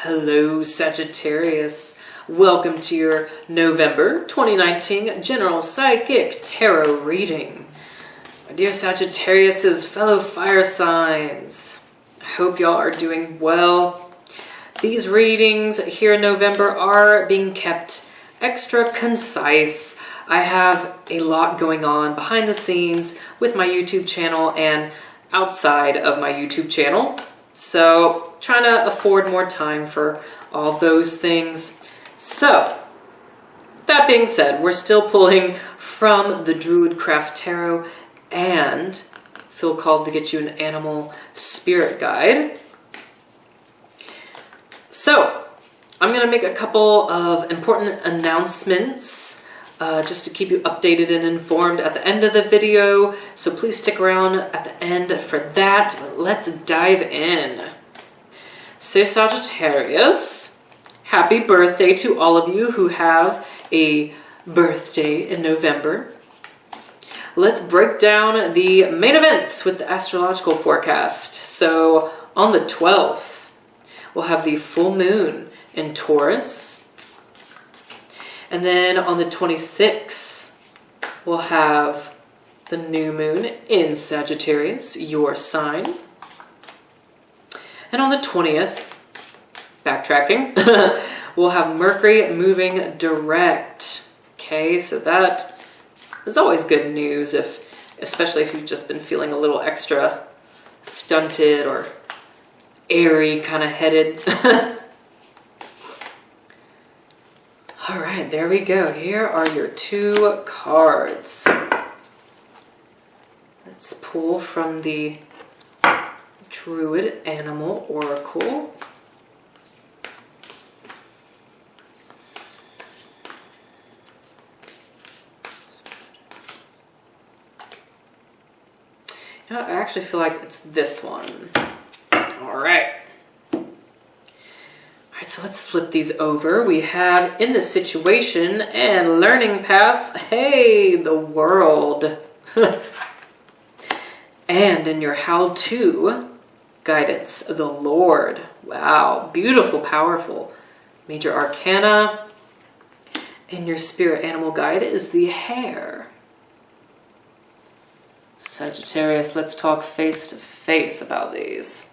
Hello, Sagittarius. Welcome to your November 2019 General Psychic Tarot reading. My dear Sagittarius's fellow fire signs, I hope y'all are doing well. These readings here in November are being kept extra concise. I have a lot going on behind the scenes with my YouTube channel and outside of my YouTube channel. So trying to afford more time for all those things. So that being said, we're still pulling from the Druidcraft Tarot and feel called to get you an animal spirit guide. So I'm going to make a couple of important announcements just to keep you updated and informed at the end of the video. So please stick around at the end for that. Let's dive in. So Sagittarius, happy birthday to all of you who have a birthday in November. Let's break down the main events with the astrological forecast. So on the 12th, we'll have the full moon in Taurus. And then on the 26th, we'll have the new moon in Sagittarius, your sign. And on the 20th, backtracking, we'll have Mercury moving direct. Okay, so that is always good news, especially if you've just been feeling a little extra stunted or airy kind of headed. All right, there we go. Here are your two cards. Let's pull from the Druid Animal Oracle. You know, I actually feel like it's this one. All right. So let's flip these over. We have in the situation and learning path, hey, the world. And in your how-to, guidance, the Lord. Wow, beautiful, powerful. Major arcana. And your spirit animal guide is the hare. Sagittarius, let's talk face to face about these.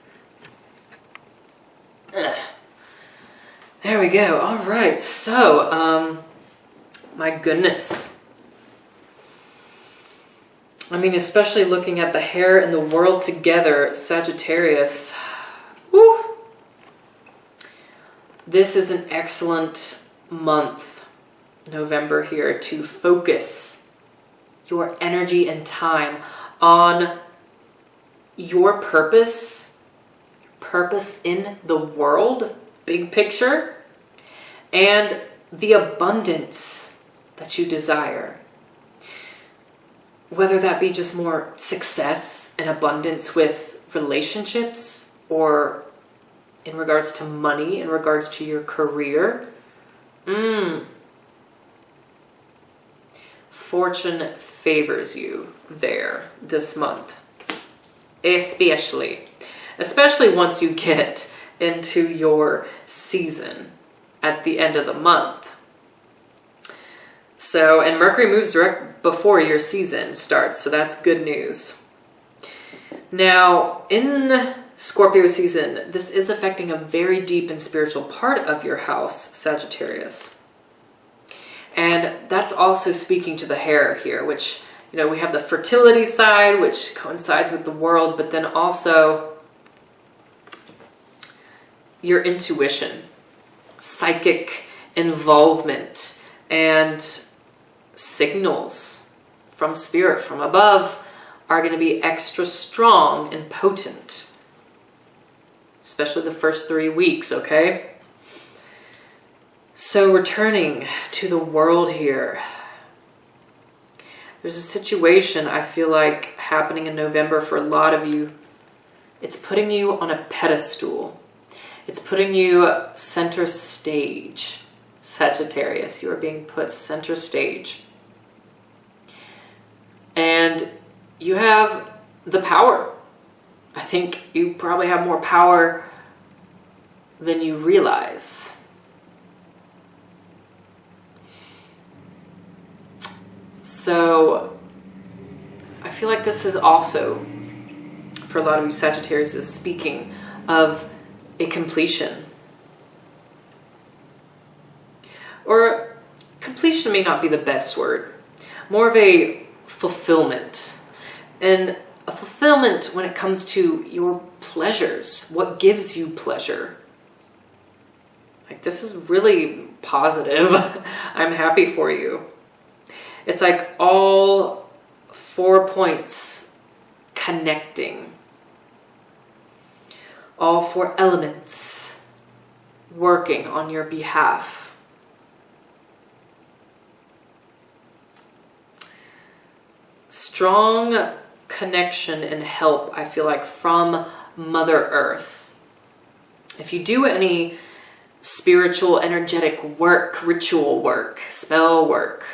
There we go. All right. So, my goodness. I mean, especially looking at the hare and the world together, Sagittarius. Woo. This is an excellent month, November here, to focus your energy and time on your purpose in the world. Big picture, and the abundance that you desire. Whether that be just more success and abundance with relationships, or in regards to money, in regards to your career. Fortune favors you there this month. Especially once you get into your season at the end of the month. So, and Mercury moves direct before your season starts, so that's good news. Now, in Scorpio season, this is affecting a very deep and spiritual part of your house, Sagittarius. And that's also speaking to the hare here, which, you know, we have the fertility side, which coincides with the world, but then also your intuition, psychic involvement, and signals from spirit, from above, are going to be extra strong and potent, especially the first 3 weeks, okay? So returning to the world here, there's a situation I feel like happening in November for a lot of you. It's putting you on a pedestal. It's putting you center stage, Sagittarius. You are being put center stage. And you have the power. I think you probably have more power than you realize. So I feel like this is also, for a lot of you Sagittarius, is speaking of a completion. Or completion may not be the best word. More of a fulfillment. And a fulfillment when it comes to your pleasures. What gives you pleasure? Like, this is really positive. I'm happy for you. It's like all 4 points connecting. All 4 elements working on your behalf. Strong connection and help, I feel like, from Mother Earth. If you do any spiritual, energetic work, ritual work, spell work,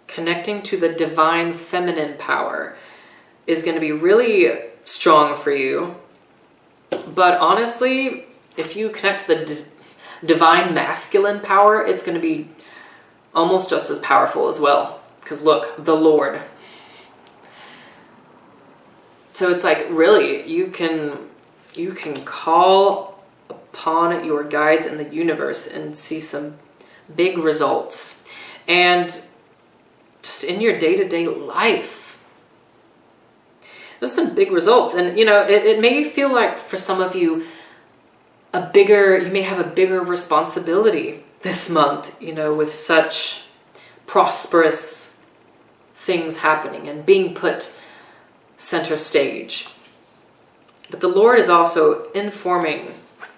connecting to the divine feminine power is going to be really strong for you. But honestly, if you connect to the divine masculine power, it's going to be almost just as powerful as well. Because look, the Lord. So it's like, really, you can call upon your guides in the universe and see some big results. And just in your day-to-day life, there's some big results. And, you know, it may feel like for some of you, you may have a bigger responsibility this month, you know, with such prosperous things happening and being put center stage. But the Lord is also informing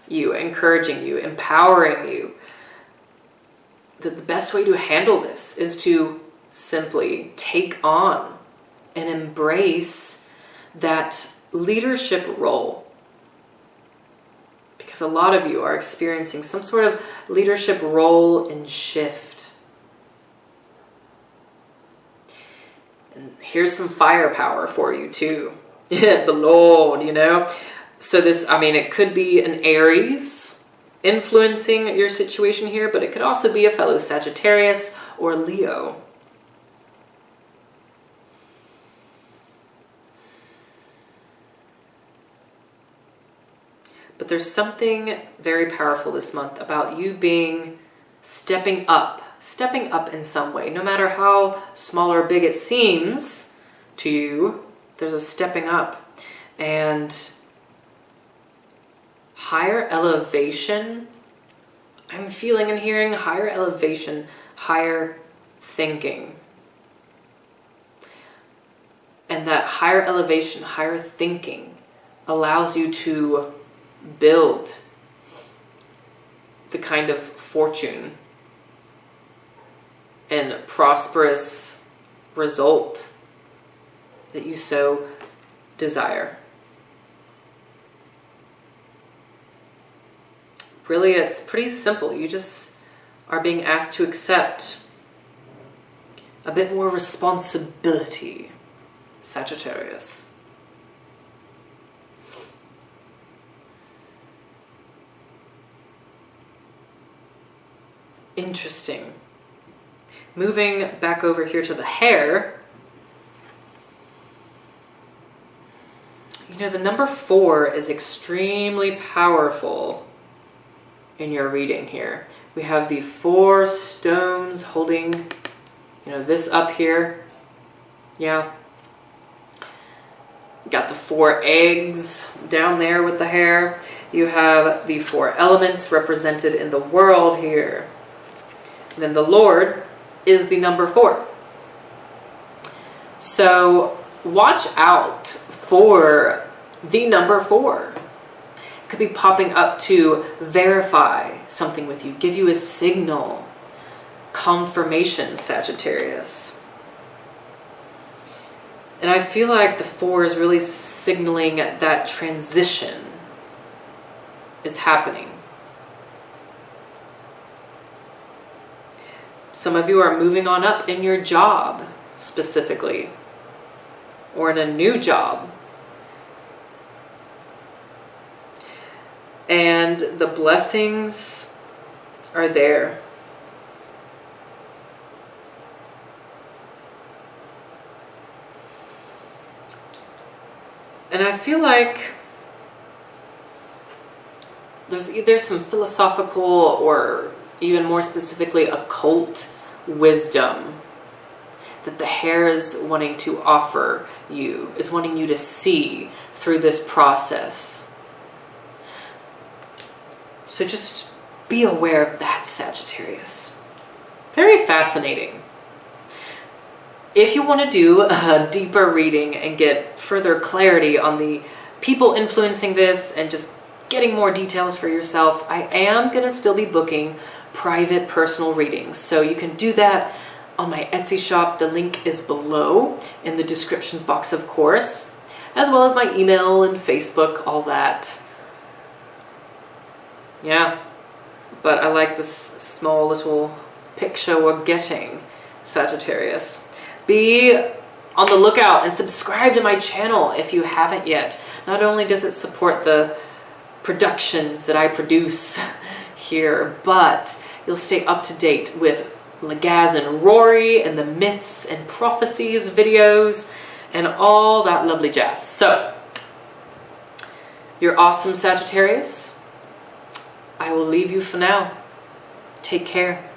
you, encouraging you, empowering you that the best way to handle this is to simply take on and embrace that leadership role. Because a lot of you are experiencing some sort of leadership role and shift. And here's some firepower for you too. The Lord, you know. So this, I mean, it could be an Aries influencing your situation here, but it could also be a fellow Sagittarius or Leo. But there's something very powerful this month about you stepping up in some way. No matter how small or big it seems to you, there's a stepping up. And higher elevation, I'm feeling and hearing higher elevation, higher thinking. And that higher elevation, higher thinking allows you to build the kind of fortune and prosperous result that you so desire. Really, it's pretty simple. You just are being asked to accept a bit more responsibility, Sagittarius. Interesting. Moving back over here to the hair. You know, the number 4 is extremely powerful in your reading here. We have the 4 stones holding, you know, this up here. Yeah. You got the 4 eggs down there with the hair. You have the 4 elements represented in the world here. And then the Lord is the number 4. So watch out for the number 4. It could be popping up to verify something with you, give you a signal, confirmation, Sagittarius. And I feel like the 4 is really signaling that transition is happening. Some of you are moving on up in your job, specifically, or in a new job. and the blessings are there. And I feel like there's either some philosophical or even more specifically occult wisdom that the hare is wanting to offer you, is wanting you to see through this process. So just be aware of that, Sagittarius. Very fascinating. If you want to do a deeper reading and get further clarity on the people influencing this and just getting more details for yourself, I am going to still be booking private personal readings. So you can do that on my Etsy shop. The link is below in the descriptions box, of course, as well as my email and Facebook, all that. Yeah, but I like this small little picture we're getting, Sagittarius. Be on the lookout and subscribe to my channel if you haven't yet. Not only does it support the productions that I produce here, but you'll stay up to date with Lagaz and Rory and the myths and prophecies videos and all that lovely jazz. So, you're awesome, Sagittarius. I will leave you for now. Take care.